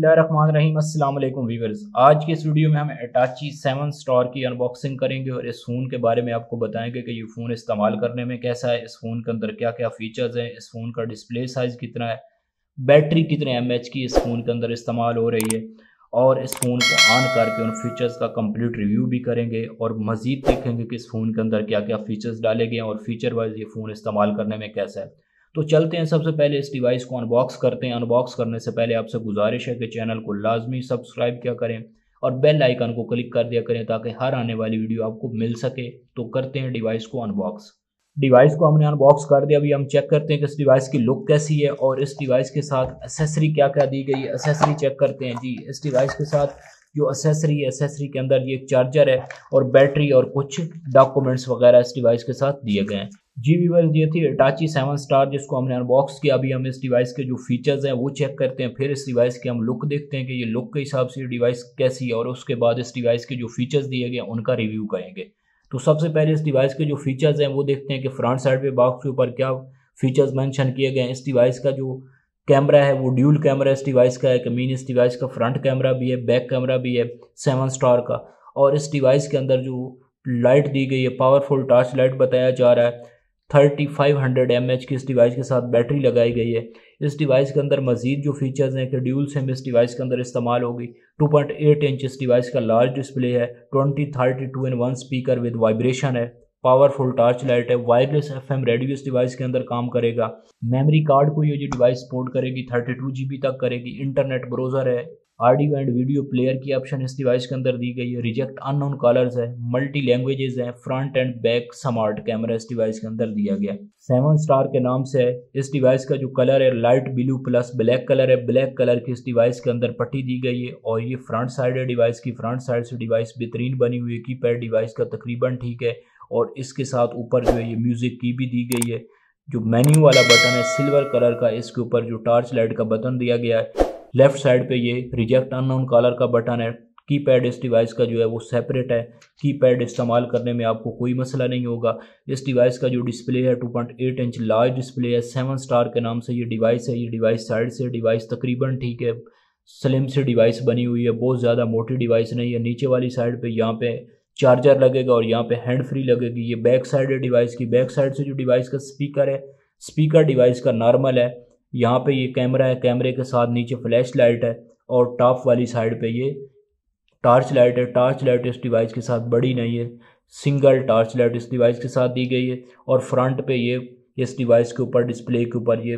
बिस्मिल्लाहिर्रहमानिर्रहीम। अस्सलाम वालेकुम व्यूअर्स। आज के इस वीडियो में हम Hitachi 7 स्टार की अनबॉक्सिंग करेंगे और इस फ़ोन के बारे में आपको बताएंगे कि ये फ़ोन इस्तेमाल करने में कैसा है, इस फ़ोन के अंदर क्या क्या फ़ीचर्स हैं, इस फ़ोन का डिस्प्ले साइज़ कितना है, बैटरी कितने mAh की इस फ़ोन के अंदर इस्तेमाल हो रही है और इस फ़ोन को ऑन करके उन फीचर्स का कंप्लीट रिव्यू भी करेंगे और मज़ीद देखेंगे कि इस फ़ोन के अंदर क्या क्या फ़ीचर्स डाले गए हैं और फीचर वाइज ये फ़ोन इस्तेमाल करने में कैसा है। तो चलते हैं, सबसे पहले इस डिवाइस को अनबॉक्स करते हैं। अनबॉक्स करने से पहले आपसे गुजारिश है कि चैनल को लाजमी सब्सक्राइब किया करें और बेल आइकन को क्लिक कर दिया करें ताकि हर आने वाली वीडियो आपको मिल सके। तो करते हैं डिवाइस को अनबॉक्स। डिवाइस को हमने अनबॉक्स कर दिया। अभी हम चेक करते हैं कि इस डिवाइस की लुक कैसी है और इस डिवाइस के साथ एसेसरी क्या क्या दी गई है। एसेसरी चेक करते हैं जी। इस डिवाइस के साथ जो एसेसरी है, एसेसरी के अंदर ये एक चार्जर है और बैटरी और कुछ डॉक्यूमेंट्स वगैरह इस डिवाइस के साथ दिए गए हैं। जी व्यूअर्स, ये थी Hitachi 7 स्टार जिसको हमने अनबॉक्स किया। अभी हम इस डिवाइस के जो फीचर्स हैं वो चेक करते हैं, फिर इस डिवाइस के हम लुक देखते हैं कि ये लुक के हिसाब से ये डिवाइस कैसी है और उसके बाद इस डिवाइस के जो फीचर्स दिए गए उनका रिव्यू करेंगे। तो सबसे पहले इस डिवाइस के जो फीचर्स हैं वो देखते हैं कि फ्रंट साइड पे बॉक्स के ऊपर क्या फीचर्स मेंशन किए गए हैं। इस डिवाइस का जो कैमरा है वो ड्यूल कैमरा इस डिवाइस का है कि मीन इस डिवाइस का फ्रंट कैमरा भी है, बैक कैमरा भी है 7 स्टार का। और इस डिवाइस के अंदर जो लाइट दी गई है, पावरफुल टॉर्च लाइट बताया जा रहा है। 3500 mAh की इस डिवाइस के साथ बैटरी लगाई गई है। इस डिवाइस के अंदर मजीद जो फीचर्स हैं कि ड्यूल सिम इस डिवाइस के अंदर इस्तेमाल होगी। 2.8 इंच इस डिवाइस का लार्ज डिस्प्ले है। 2032 in 1 स्पीकर विद वाइब्रेशन है। पावरफुल टॉर्च लाइट है। वायरलेस FM रेडियो इस डिवाइस के अंदर काम करेगा। मेमोरी कार्ड को ये जो डिवाइस सपोर्ट करेगी 32 GB तक करेगी। इंटरनेट ब्राउजर है। ऑडियो एंड वीडियो प्लेयर की ऑप्शन इस डिवाइस के अंदर दी गई है। रिजेक्ट अननोन कलर्स है। मल्टी लैंग्वेजेस है। Front end back smart camera इस डिवाइस के अंदर दिया गया। 7 स्टार के नाम से है। इस डिवाइस का जो कलर है light blue plus black colour है। ब्लैक कलर की इस डिवाइस के अंदर पट्टी दी गई है और ये फ्रंट साइड है डिवाइस की। फ्रंट साइड से डिवाइस बेहतरीन बनी हुई है। कीपैड डिवाइस का तकरीबन ठीक है और इसके साथ ऊपर जो है ये म्यूजिक की भी दी गई है। जो मेन्यू वाला बटन है सिल्वर कलर का, इसके ऊपर जो टॉर्च लाइट का बटन दिया गया है। लेफ्ट साइड पे ये रिजेक्ट अननोन कॉलर का बटन है। कीपैड इस डिवाइस का जो है वो सेपरेट है। कीपैड इस्तेमाल करने में आपको कोई मसला नहीं होगा। इस डिवाइस का जो डिस्प्ले है 2.8 इंच लार्ज डिस्प्ले है। 7 स्टार के नाम से ये डिवाइस है। ये डिवाइस साइड से डिवाइस तकरीबन ठीक है, स्लिम से डिवाइस बनी हुई है, बहुत ज़्यादा मोटी डिवाइस नहीं है। नीचे वाली साइड पे यहाँ पे चार्जर लगेगा और यहाँ पे हैंड फ्री लगेगी। ये बैक साइड है डिवाइस की। बैक साइड से जो डिवाइस का स्पीकर है, स्पीकर डिवाइस का नॉर्मल है। यहाँ पे ये कैमरा है, कैमरे के साथ नीचे फ्लैश लाइट है और टॉप वाली साइड पे ये टॉर्च लाइट है। टॉर्च लाइट इस डिवाइस के साथ बड़ी नहीं है, सिंगल टॉर्च लाइट इस डिवाइस के साथ दी गई है। और फ्रंट पे ये इस डिवाइस के ऊपर डिस्प्ले के ऊपर ये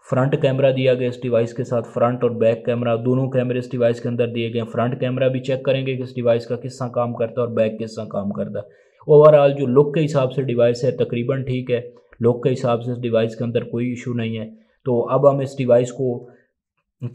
फ्रंट कैमरा दिया गया इस डिवाइस के साथ। फ्रंट और बैक कैमरा दोनों कैमरे इस डिवाइस के अंदर दिए गए। फ्रंट कैमरा भी चेक करेंगे कि इस डिवाइस का किस तरह काम करता है और बैक किस तरह काम करता है। ओवरऑल जो लुक के हिसाब से डिवाइस है तकरीबन ठीक है। लुक के हिसाब से इस डिवाइस के अंदर कोई इशू नहीं है। तो अब हम इस डिवाइस को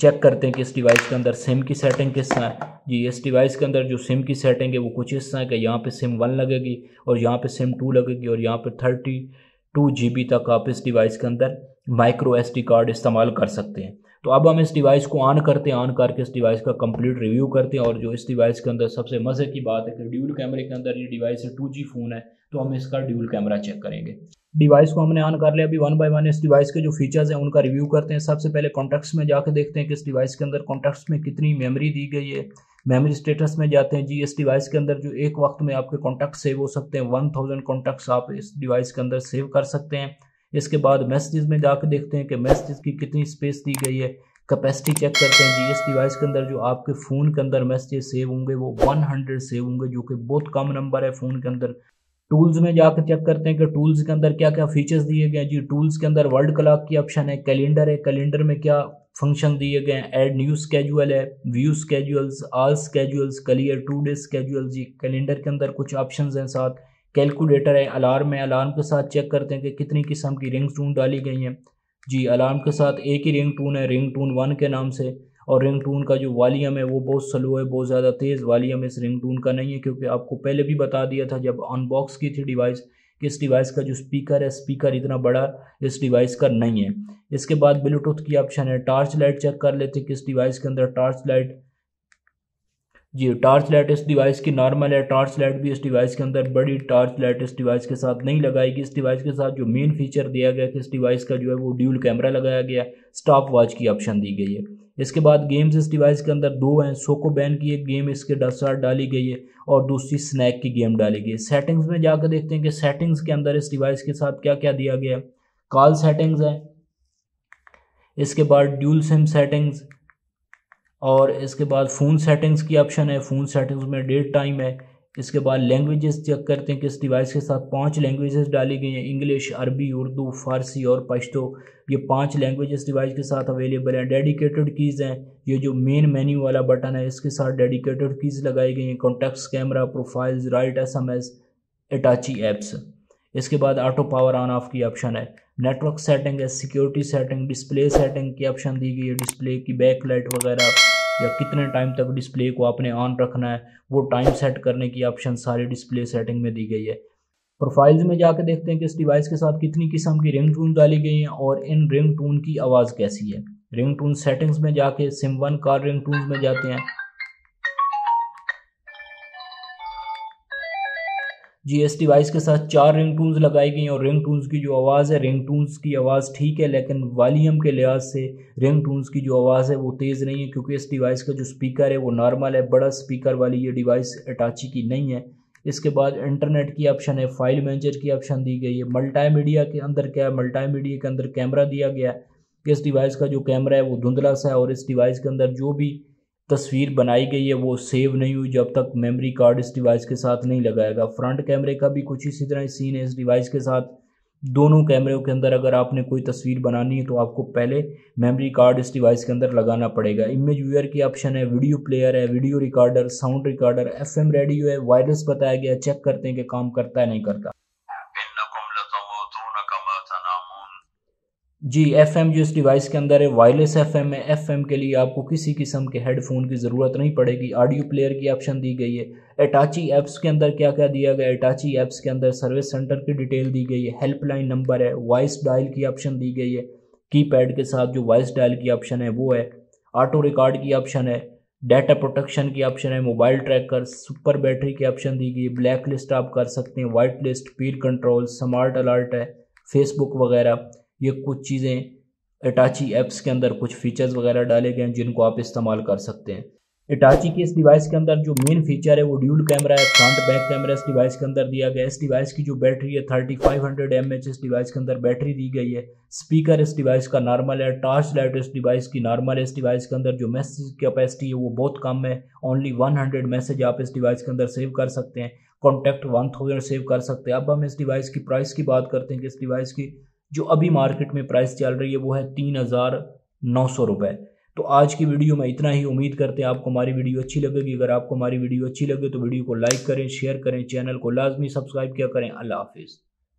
चेक करते हैं कि इस डिवाइस के अंदर सिम की सेटिंग किस तरह है। जी, इस डिवाइस के अंदर जो सिम की सेटिंग है वो कुछ इस तरह है कि यहाँ पे सिम 1 लगेगी और यहाँ पे सिम 2 लगेगी और यहाँ पे 32 GB तक आप इस डिवाइस के अंदर माइक्रो SD कार्ड इस्तेमाल कर सकते हैं। तो अब हम इस डिवाइस को ऑन करते हैं। ऑन करके इस डिवाइस का कंप्लीट रिव्यू करते हैं। और जो इस डिवाइस के अंदर सबसे मज़े की बात है कि ड्यूल कैमरे के अंदर ये डिवाइस है। 2G फ़ोन है तो हम इसका ड्यूल कैमरा चेक करेंगे। डिवाइस को हमने ऑन कर लिया। अभी 1 बाय 1 इस डिवाइस के जो फीचर्स हैं उनका रिव्यू करते हैं। सबसे पहले कॉन्टैक्ट्स में जाकर देखते हैं कि इस डिवाइस के अंदर कॉन्टैक्ट्स में कितनी मेमोरी दी गई है। मेमोरी स्टेटस में जाते हैं जी। इस डिवाइस के अंदर जो एक वक्त में आपके कॉन्टैक्ट सेव हो सकते हैं, 1000 कॉन्टैक्ट्स आप इस डिवाइस के अंदर सेव कर सकते हैं। इसके बाद मैसेजेस में जाकर देखते हैं कि मैसेजेस की कितनी स्पेस दी गई है। कैपेसिटी चेक करते हैं जी। इस डिवाइस के अंदर जो आपके फ़ोन के अंदर मैसेजेस सेव होंगे वो 100 सेव होंगे, जो कि बहुत कम नंबर है फ़ोन के अंदर। टूल्स में जाकर चेक करते हैं कि टूल्स के अंदर क्या क्या फीचर्स दिए गए हैं जी। टूल्स के अंदर वर्ल्ड क्लॉक की ऑप्शन है। कैलेंडर है, कैलेंडर में क्या फंक्शन दिए गए हैं। ऐड न्यू स्केड्यूल है, view schedules, all schedules, clear 2 day schedule जी। कैलेंडर के अंदर कुछ ऑप्शंस हैं साथ। कैलकुलेटर है, अलार्म है। अलार्म के साथ चेक करते हैं कि कितनी किस्म की रिंग टून डाली गई हैं जी। अलार्म के साथ एक ही रिंग टून है, रिंग टून 1 के नाम से। और रिंग टून का जो वॉल्यूम है वो बहुत स्लो है, बहुत ज़्यादा तेज़ वॉल्यूम इस रिंग टून का नहीं है, क्योंकि आपको पहले भी बता दिया था जब अनबॉक्स की थी डिवाइस कि इस डिवाइस का जो स्पीकर है, स्पीकर इतना बड़ा इस डिवाइस का नहीं है। इसके बाद ब्लूटूथ की ऑप्शन है। टॉर्च लाइट चेक कर लेते हैं कि इस डिवाइस के अंदर टॉर्च लाइट जी टॉर्च लाइट इस डिवाइस की नॉर्मल है, टॉर्च लाइट भी इस डिवाइस के अंदर बड़ी टॉर्च लाइट इस डिवाइस के साथ नहीं लगाएगी। इस डिवाइस के साथ जो मेन फीचर दिया गया कि इस डिवाइस का जो है वो ड्यूल कैमरा लगाया गया, स्टॉप वॉच की ऑप्शन दी गई है। इसके बाद गेम्स इस डिवाइस के अंदर दो हैं, सोको बैन की एक गेम इसके साथ डाली गई है और दूसरी स्नैक की गेम डाली गई है। सेटिंग्स में जाकर देखते हैं कि सेटिंग्स के अंदर इस डिवाइस के साथ क्या क्या दिया गया है। कॉल सेटिंग्स है, इसके बाद ड्यूल सिम सेटिंग्स, और इसके बाद फ़ोन सेटिंग्स की ऑप्शन है। फ़ोन सेटिंग्स में डेट टाइम है। इसके बाद लैंग्वेजेस चेक करते हैं कि इस डिवाइस के साथ 5 लैंग्वेजेस डाली गई हैं, इंग्लिश, अरबी, उर्दू, फ़ारसी और पश्तो। ये 5 लैंग्वेजेस डिवाइस के साथ अवेलेबल हैं। डेडिकेटेड कीज़ हैं, ये जो मेन मेन्यू वाला बटन है इसके साथ डेडिकेटेड कीज़ लगाई गई हैं। Contacts, camera, profiles, right SMS, Itachi apps. इसके बाद ऑटो पावर ऑन ऑफ की ऑप्शन है। नेटवर्क सेटिंग है, सिक्योरिटी सेटिंग, डिस्प्ले सेटिंग की ऑप्शन दी गई है। डिस्प्ले की बैक लाइट वगैरह या कितने टाइम तक डिस्प्ले को आपने ऑन रखना है वो टाइम सेट करने की ऑप्शन सारी डिस्प्ले सेटिंग में दी गई है। प्रोफाइल्स में जाकर देखते हैं कि इस डिवाइस के साथ कितनी किस्म की रिंग टून डाली गई हैं और इन रिंग टून की आवाज़ कैसी है। रिंग टून सेटिंग्स में जाके सिम 1 कॉल रिंग टून में जाते हैं। जी इस डिवाइस के साथ 4 रिंगटोन्स लगाई गई और रिंगटोन्स की जो आवाज़ है, रिंगटोन्स की आवाज़ ठीक है लेकिन वॉल्यूम के लिहाज से रिंगटोन्स की जो आवाज़ है वो तेज़ नहीं है, क्योंकि इस डिवाइस का जो स्पीकर है वो नॉर्मल है, बड़ा स्पीकर वाली ये डिवाइस अटाची की नहीं है। इसके बाद इंटरनेट की ऑप्शन है, फाइल मैनेजर की ऑप्शन दी गई है। मल्टीमीडिया के अंदर क्या है, मल्टीमीडिया के अंदर कैमरा दिया गया है। इस डिवाइस का जो कैमरा है वो धुंधला सा है और इस डिवाइस के अंदर जो भी तस्वीर बनाई गई है वो सेव नहीं हुई जब तक मेमोरी कार्ड इस डिवाइस के साथ नहीं लगाएगा। फ्रंट कैमरे का भी कुछ इसी तरह सीन है इस डिवाइस के साथ। दोनों कैमरों के अंदर अगर आपने कोई तस्वीर बनानी है तो आपको पहले मेमोरी कार्ड इस डिवाइस के अंदर लगाना पड़ेगा। इमेज व्यूअर की ऑप्शन है, वीडियो प्लेयर है, video recorder, sound recorder, FM radio है, वायरलेस बताया गया। चेक करते हैं कि काम करता है नहीं करता। जी FM जो इस डिवाइस के अंदर है वायरलेस FM है। FM के लिए आपको किसी किस्म के हेडफोन की ज़रूरत नहीं पड़ेगी। ऑडियो प्लेयर की ऑप्शन दी गई है। अटाची ऐप्स के अंदर क्या क्या दिया गया है, अटाची ऐप्स के अंदर सर्विस सेंटर की डिटेल दी गई है, हेल्पलाइन नंबर है, वॉइस डायल की ऑप्शन दी गई है। कीपैड के साथ जो वॉइस डायल की ऑप्शन है वो है। ऑटो रिकॉर्ड की ऑप्शन है, डाटा प्रोटेक्शन की ऑप्शन है, मोबाइल ट्रैकर, सुपर बैटरी की ऑप्शन दी गई है, ब्लैक लिस्ट आप कर सकते हैं, वाइट लिस्ट, पीर कंट्रोल, स्मार्ट अलर्ट है, फेसबुक वगैरह। ये कुछ चीज़ें अटाची ऐप्स के अंदर कुछ फीचर्स वगैरह डाले गए हैं जिनको आप इस्तेमाल कर सकते हैं। अटाची की इस डिवाइस के अंदर जो मेन फीचर है वो ड्यूल कैमरा है, फ्रंट बैक कैमरा इस डिवाइस के अंदर दिया गया है। इस डिवाइस की जो बैटरी है 3500 mAh इस डिवाइस के अंदर बैटरी दी गई है। स्पीकर इस डिवाइस का नॉर्मल है, टॉर्च लाइट इस डिवाइस की नॉर्मल है। इस डिवाइस के अंदर जो मैसेज कैपेसिटी है वो बहुत कम है, ओनली 100 मैसेज आप इस डिवाइस के अंदर सेव कर सकते हैं। कॉन्टैक्ट 1000 सेव कर सकते हैं। अब हम इस डिवाइस की प्राइस की बात करते हैं कि इस डिवाइस की जो अभी मार्केट में प्राइस चल रही है वो है 3900 रुपये। तो आज की वीडियो में इतना ही। उम्मीद करते हैं आपको हमारी वीडियो अच्छी लगेगी। अगर आपको हमारी वीडियो अच्छी लगे तो वीडियो को लाइक करें, शेयर करें, चैनल को लाजमी सब्सक्राइब किया करें। अल्लाह हाफिज़।